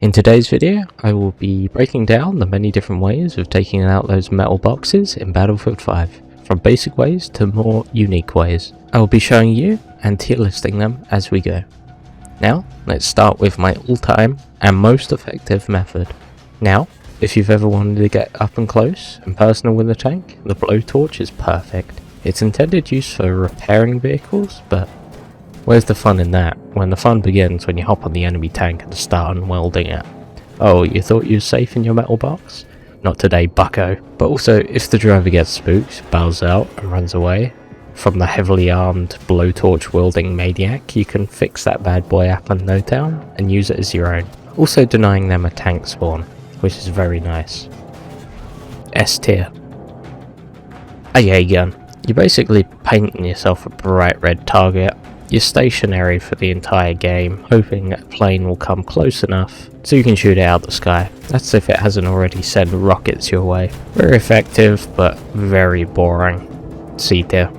In today's video, I will be breaking down the many different ways of taking out those metal boxes in Battlefield 5, from basic ways to more unique ways. I will be showing you and tier listing them as we go. Now, let's start with my all-time and most effective method. Now, if you've ever wanted to get up and close and personal with a tank, the blowtorch is perfect. It's intended use for repairing vehicles, but where's the fun in that, when the fun begins when you hop on the enemy tank and start unwelding it? Oh, you thought you were safe in your metal box? Not today, bucko. But also, if the driver gets spooked, bows out and runs away from the heavily armed blowtorch wielding maniac, you can fix that bad boy up in no time and use it as your own. Also denying them a tank spawn, which is very nice. S tier. AA gun. You're basically painting yourself a bright red target. You're stationary for the entire game, hoping a plane will come close enough so you can shoot it out the sky. That's if it hasn't already sent rockets your way. Very effective, but very boring. C tier.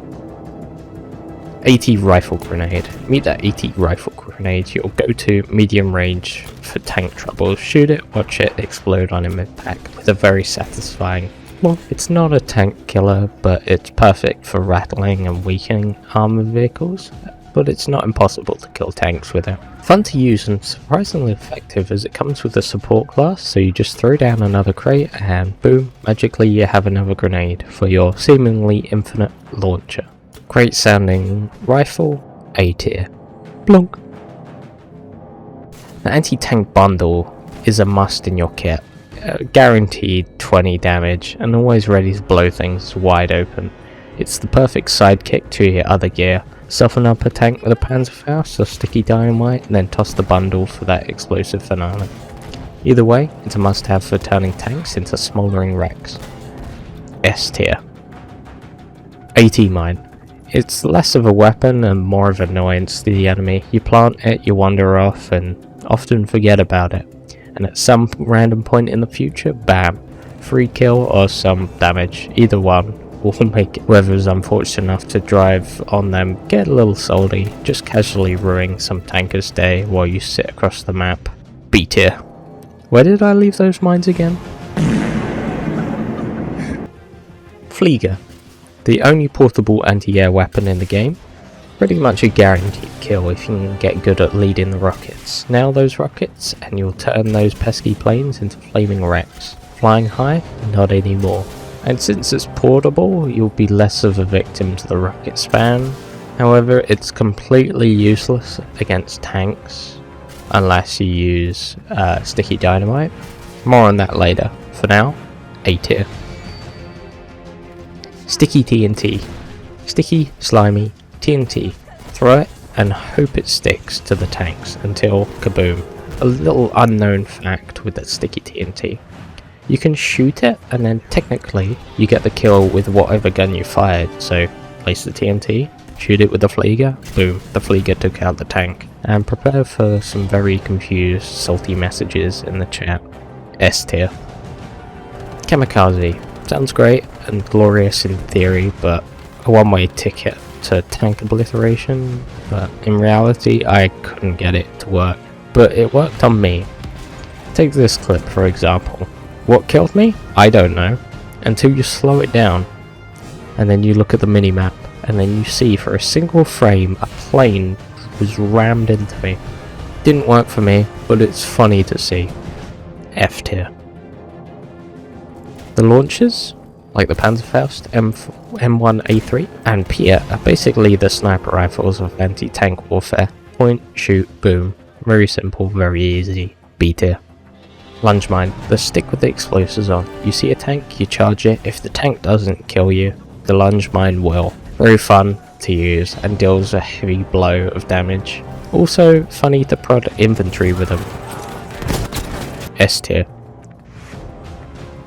AT rifle grenade. Meet that AT rifle grenade, your go-to medium range for tank trouble. Shoot it, watch it explode on impact with a very satisfying. Well, it's not a tank killer, but it's perfect for rattling and weakening armored vehicles. But it's not impossible to kill tanks with it. Fun to use and surprisingly effective as it comes with a support class, so you just throw down another crate and boom, magically you have another grenade for your seemingly infinite launcher. Great sounding rifle, A tier. Blunk. The anti-tank bundle is a must in your kit. Guaranteed 20 damage and always ready to blow things wide open. It's the perfect sidekick to your other gear. Soften up a tank with a Fliegerfaust or sticky dynamite and then toss the bundle for that explosive finale. Either way, it's a must-have for turning tanks into smouldering wrecks. S tier. AT mine. It's less of a weapon and more of an annoyance to the enemy. You plant it, you wander off and often forget about it. And at some random point in the future, bam, free kill or some damage, either one will make whoever's unfortunate enough to drive on them get a little salty, just casually ruining some tanker's day while you sit across the map. B tier. Where did I leave those mines again? Flieger. The only portable anti-air weapon in the game. Pretty much a guaranteed kill if you can get good at leading the rockets. Nail those rockets and you'll turn those pesky planes into flaming wrecks. Flying high? Not anymore. And since it's portable, you'll be less of a victim to the rocket spam. However, it's completely useless against tanks unless you use sticky dynamite. More on that later. For now, A tier. Sticky TNT. Sticky, slimy TNT. Throw it and hope it sticks to the tanks until kaboom. A little unknown fact with that sticky TNT. You can shoot it and then technically you get the kill with whatever gun you fired, so place the TNT, shoot it with the Flieger, boom, the Flieger took out the tank. And prepare for some very confused, salty messages in the chat. S tier. Kamikaze. Sounds great and glorious in theory, but a one-way ticket to tank obliteration, but in reality I couldn't get it to work. But it worked on me. Take this clip for example. What killed me? I don't know. Until you slow it down. And then you look at the minimap. And then you see for a single frame a plane was rammed into me. Didn't work for me, but it's funny to see. F tier. The launchers, like the Fliegerfaust, M1A3 and Pia, are basically the sniper rifles of anti-tank warfare. Point, shoot, boom. Very simple, very easy. B tier. Lunge mine, the stick with the explosives on. You see a tank, you charge it. If the tank doesn't kill you, the lunge mine will. Very fun to use and deals a heavy blow of damage. Also funny to prod infantry with them. S tier.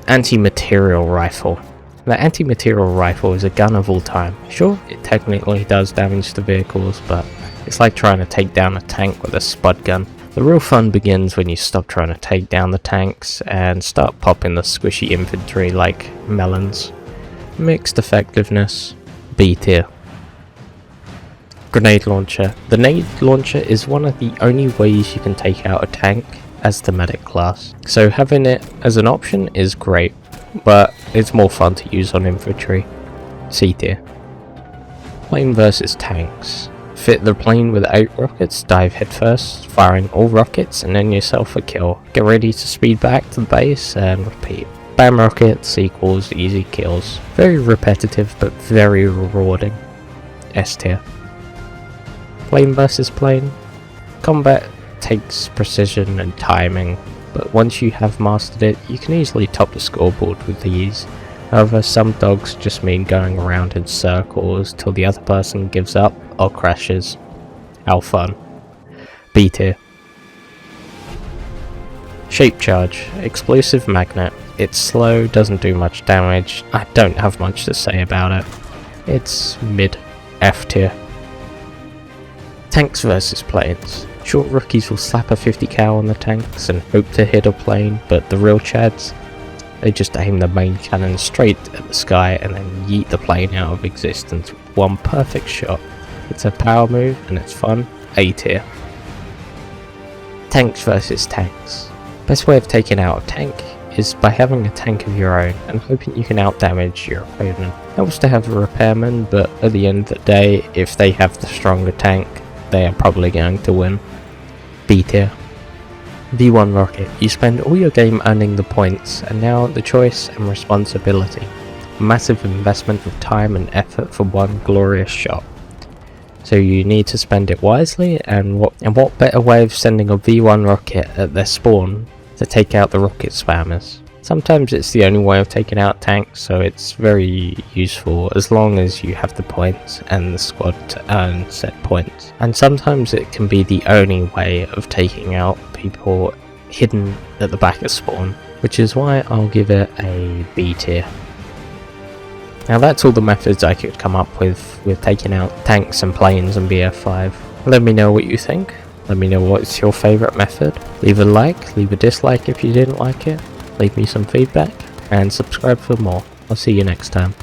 Anti-material rifle. The anti-material rifle is a gun of all time. Sure, it technically does damage to vehicles, but it's like trying to take down a tank with a spud gun. The real fun begins when you stop trying to take down the tanks and start popping the squishy infantry like melons. Mixed effectiveness, B tier. Grenade launcher. The grenade launcher is one of the only ways you can take out a tank as the medic class. So having it as an option is great, but it's more fun to use on infantry. C tier. Plane versus tanks. Fit the plane with 8 rockets, dive headfirst, firing all rockets and then yourself a kill. Get ready to speed back to the base and repeat. Bam rockets equals easy kills. Very repetitive but very rewarding. S tier. Plane versus plane. Combat takes precision and timing, but once you have mastered it, you can easily top the scoreboard with ease. However, some dogs just mean going around in circles till the other person gives up or crashes. How fun. B tier. Shape charge. Explosive magnet. It's slow, doesn't do much damage. I don't have much to say about it. It's mid. F tier. Tanks versus planes. Short rookies will slap a 50 cal on the tanks and hope to hit a plane, but the real chads, they just aim the main cannon straight at the sky and then yeet the plane out of existence with one perfect shot. It's a power move and it's fun. A tier. Tanks versus tanks. Best way of taking out a tank is by having a tank of your own and hoping you can outdamage your opponent. Helps to have a repairman, but at the end of the day, if they have the stronger tank, they are probably going to win. B tier. V1 rocket. You spend all your game earning the points, and now the choice and responsibility. A massive investment of time and effort for one glorious shot. So you need to spend it wisely, and what better way of sending a V1 rocket at their spawn to take out the rocket spammers. Sometimes it's the only way of taking out tanks, so it's very useful as long as you have the points and the squad to earn said points. And sometimes it can be the only way of taking out people hidden at the back of spawn, which is why I'll give it a B tier. Now that's all the methods I could come up with taking out tanks and planes and BF5. Let me know what you think. Let me know what's your favourite method. Leave a like, leave a dislike if you didn't like it. Leave me some feedback, and subscribe for more. I'll see you next time.